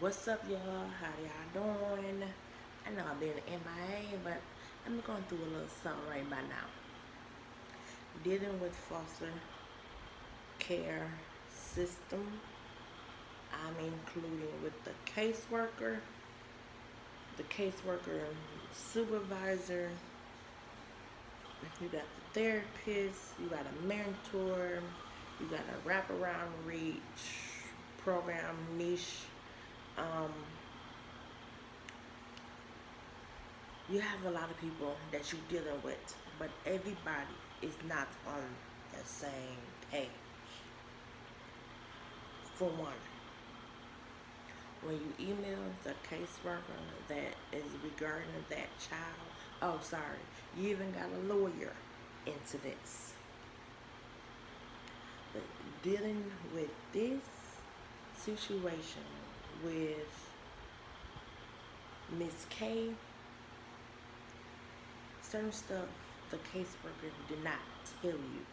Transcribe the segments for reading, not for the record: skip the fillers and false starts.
What's up, y'all? How y'all doing? I know I've been MIA, but I'm going through a little something right by now. Dealing with foster care system. I'm including with the caseworker supervisor. You got the therapist. You got a mentor. You got a wraparound reach program niche. Um, you have a lot of people that you're dealing with, but everybody is not on the same page. For one, when you email the caseworker that is regarding that child, oh, sorry, you even got a lawyer into this. But dealing with this situation with Miss K, certain stuff the caseworker did not tell you.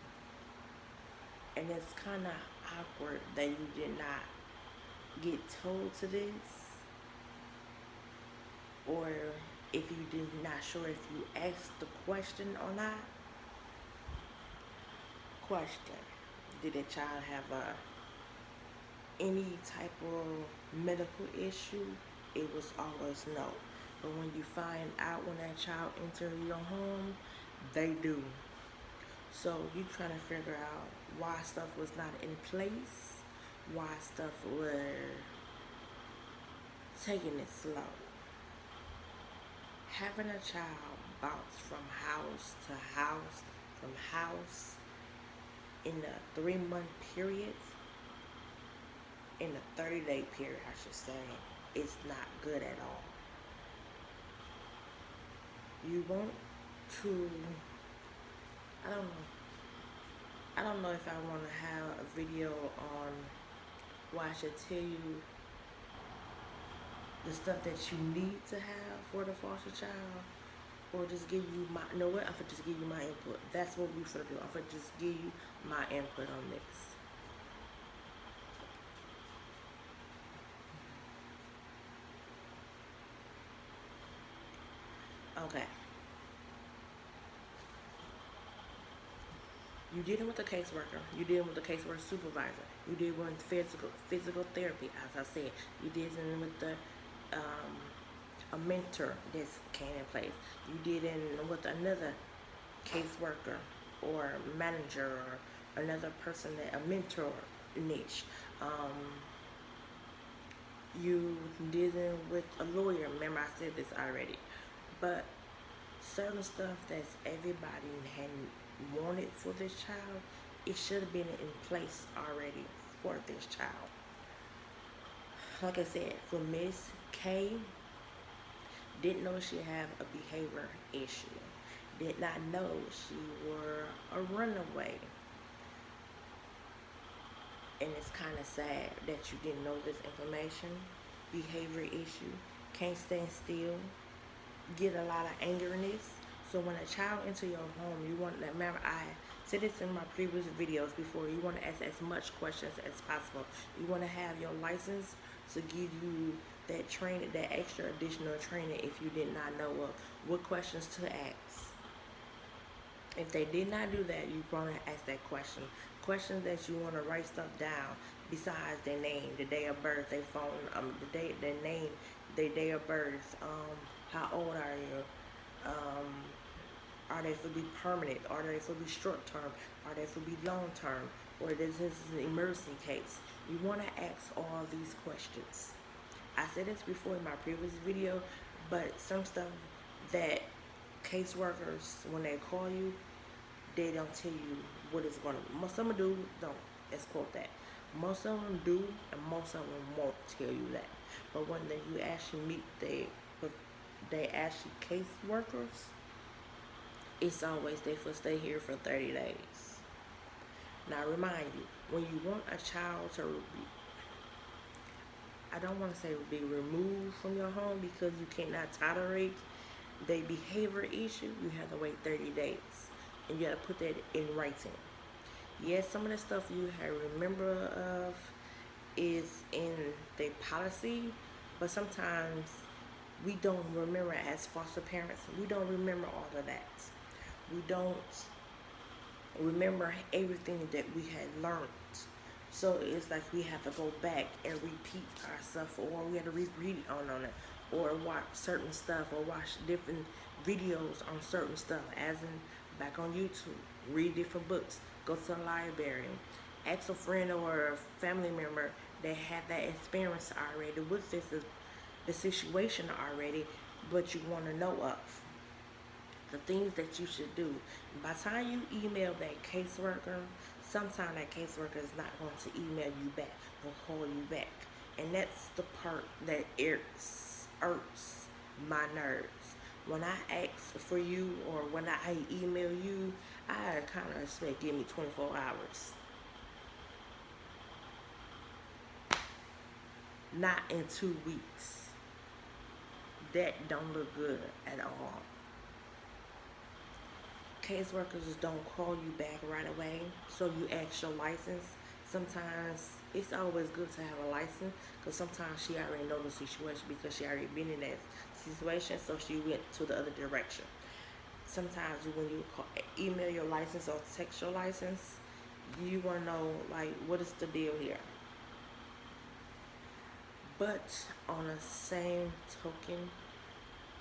And it's kind of awkward that you did not get told to this, or if you did not sure if you asked the question or not. Question: did the child have any type of medical issue? It was always no. But when you find out when that child enters your home, they do. So you trying to figure out why stuff was not in place, why stuff were taking it slow. Having a child bounce from house to house, from house in a 3-month period, in a 30-day period, I should say, it's not good at all. You want to, I don't know. I don't know if I want to have a video on why I should tell you the stuff that you need to have for the foster child, or just give you my, you know what, I'm gonna just give you my input. That's what we should do. I'm gonna just give you my input on this. Okay. You dealing with a caseworker. You dealing with a caseworker supervisor. You dealing with physical therapy, as I said. You dealing with a mentor that's came in place. You dealing with another caseworker or manager or another person that a mentor niche. You dealing with a lawyer. Remember, I said this already. But certain stuff that's everybody had wanted for this child, it should have been in place already for this child. Like I said, for Miss K, didn't know she had a behavior issue. Did not know she were a runaway. And it's kind of sad that you didn't know this information. Behavior issue, can't stand still, get a lot of anger in this. So when a child enter your home, you want to remember, I said this in my previous videos before, you want to ask as much questions as possible. You want to have your license to give you that training, that extra additional training if you did not know what questions to ask. If they did not do that, you want to ask that question. Questions that you want to write stuff down besides their name, the day of birth, their phone, their name, their day of birth, how old are you, are they for be permanent, are they for be short term, are they for be long term, or this is an emergency case. You want to ask all these questions. I said this before in my previous video, but some stuff that caseworkers, when they call you, they don't tell you what it's going to. Most of them do, don't. Let's quote that. Most of them do, and most of them won't tell you that. But when you actually meet they actually caseworkers, it's always they for stay here for 30 days. Now, I remind you, when you want a child to be, I don't want to say be removed from your home because you cannot tolerate their behavior issue, you have to wait 30 days. And you got to put that in writing. Yes, some of the stuff you have remember of is in the policy, But sometimes we don't remember as foster parents. We don't remember all of that. We don't remember everything that we had learned. So it's like we have to go back and repeat ourselves, or we have to read on it, or watch certain stuff, or watch different videos on certain stuff, as in back on YouTube, read different books, go to the library, ask a friend or a family member that had that experience already with the situation already, but you want to know of the things that you should do. By the time you email that caseworker, sometimes that caseworker is not going to email you back or call you back. And that's the part that irks my nerves. When I ask for you or when I email you, I kind of expect give me 24 hours. Not in 2 weeks. That don't look good at all. Caseworkers don't call you back right away, so you ask your license. Sometimes it's always good to have a license, because sometimes she already know the situation because she already been in that situation, so she went to the other direction. Sometimes when you email your license or text your license, you want to know, like, what is the deal here. But on the same token,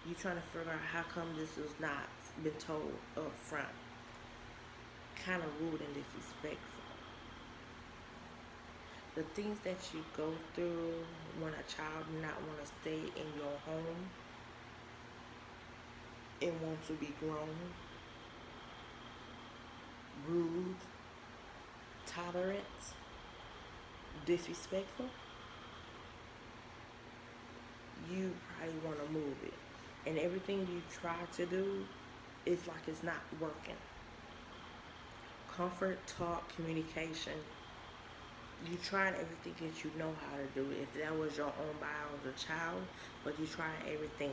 you trying to figure out how come this was not been told up front. Kind of rude and disrespectful. The things that you go through when a child not want to stay in your home and want to be grown, rude, tolerant, disrespectful, you probably want to move it. And everything you try to do, it's like it's not working. Comfort, talk, communication. You tried everything that you know how to do. If that was your own bio as a child, but you tried everything.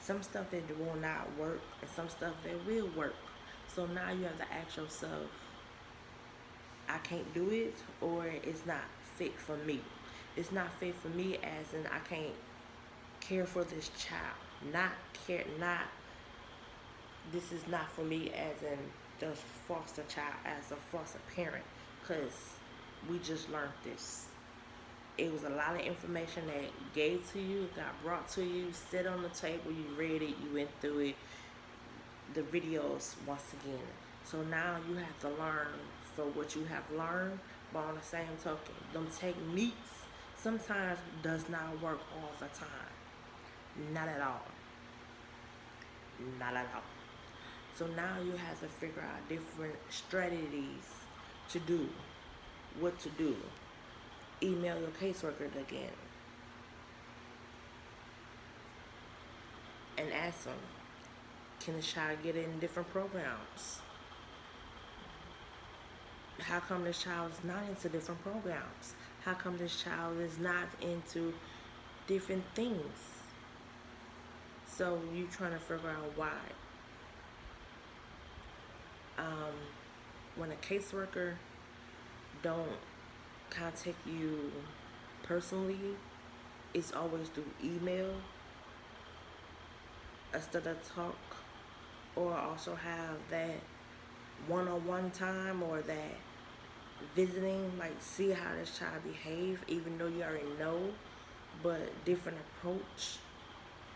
Some stuff that will not work, and some stuff that will work. So now you have to ask yourself, I can't do it, or it's not fit for me. It's not fit for me as in I can't care for this child. Not this is not for me as in the foster child, as a foster parent, because we just learned this. It was a lot of information that gave to you, got brought to you, sit on the table, you read it, you went through it, the videos once again. So now you have to learn for what you have learned, but on the same token, them techniques sometimes does not work all the time. Not at all. Not at all. So now you have to figure out different strategies to do, what to do. Email your caseworker again and ask them, can the child get in different programs? How come this child is not into different programs? How come this child is not into different things? So you trying to figure out why. When a caseworker don't contact you personally, it's always through email instead of talk, or also have that one-on-one time, or that visiting, like see how this child behave, even though you already know, but different approach.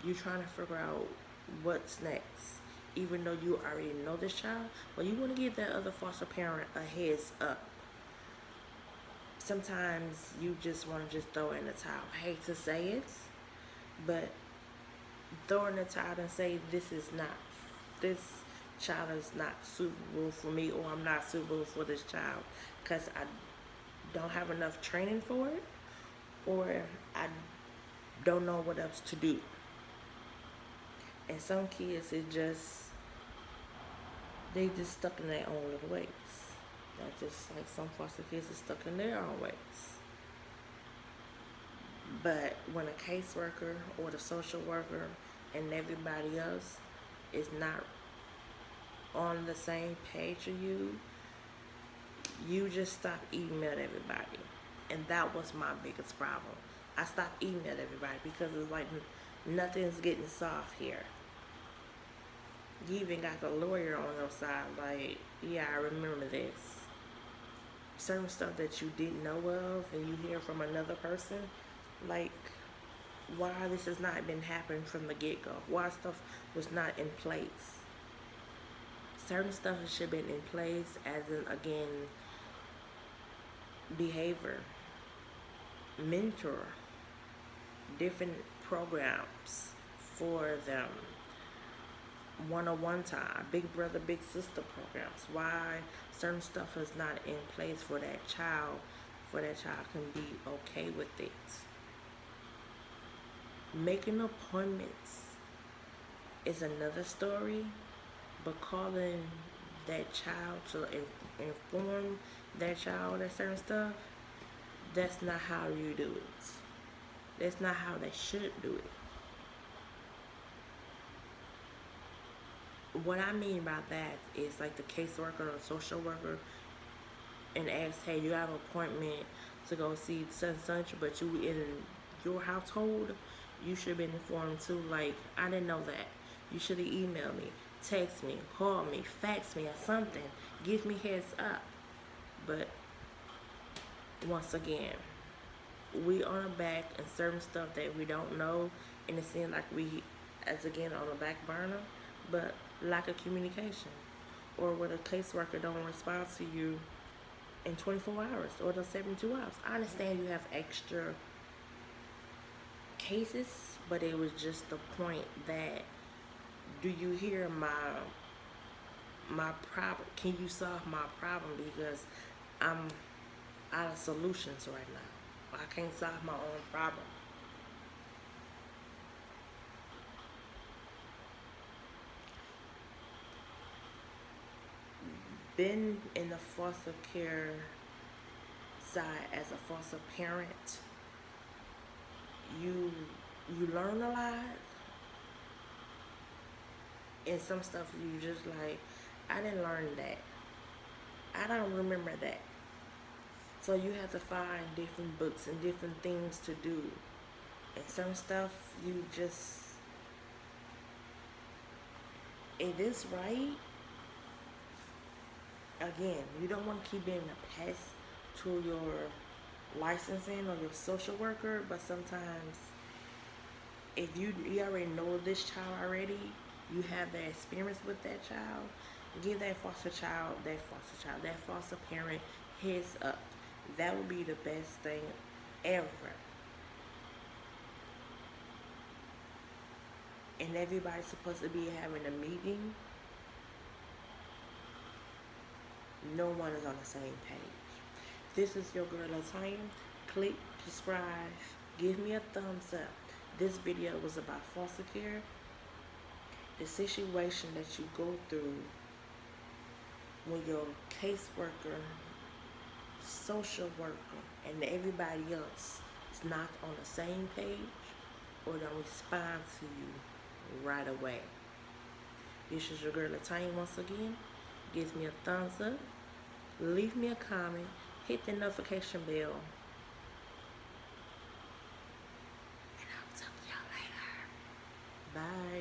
You trying to figure out what's next, even though you already know this child, but you want to give that other foster parent a heads up. Sometimes you just want to just throw in the towel. I hate to say it, but throw in the towel and say this child is not suitable for me, or I'm not suitable for this child because I don't have enough training for it, or I don't know what else to do. And some kids, they just stuck in their own little ways. That's just like some foster kids are stuck in their own ways. But when a caseworker or the social worker and everybody else is not on the same page as you, you just stop emailing everybody. And that was my biggest problem. I stopped emailing everybody because it's like nothing's getting solved here. You even got the lawyer on your side, like, yeah, I remember this. Certain stuff that you didn't know of and you hear from another person, like, why this has not been happening from the get-go, why stuff was not in place. Certain stuff should have been in place, as in, again, behavior, mentor, different programs for them, one-on-one time, big brother, big sister programs. Why certain stuff is not in place for that child can be okay with it. Making appointments is another story, but calling that child to inform that child that certain stuff, that's not how you do it. That's not how they should do it. What I mean by that is like the caseworker or social worker and ask, hey, you have an appointment to go see such, but you in your household, you should have been informed too. Like, I didn't know that. You should have emailed me, text me, call me, fax me, or something. Give me heads up. But once again, we on the back and certain stuff that we don't know, and it seems like we, as again, on the back burner, but lack of communication, or where the caseworker don't respond to you in 24 hours or the 72 hours. I understand you have extra cases, but it was just the point that, do you hear my problem? Can you solve my problem? Because I'm out of solutions right now. I can't solve my own problem. Been in the foster care side as a foster parent, you learn a lot, and some stuff you just like, I didn't learn that. I don't remember that. So you have to find different books and different things to do. And some stuff you just, it is right. Again, you don't want to keep being a pest to your licensing or your social worker, but sometimes if you already know this child already, you have that experience with that child, give that foster foster parent heads up. That would be the best thing ever. And everybody's supposed to be having a meeting. No one is on the same page. This is your girl Latanya. Click, subscribe, give me a thumbs up. This video was about foster care, the situation that you go through when your caseworker, social worker, and everybody else is not on the same page or don't respond to you right away. This is your girl Latanya once again. Give me a thumbs up, leave me a comment, hit the notification bell, and I'll talk to y'all later. Bye.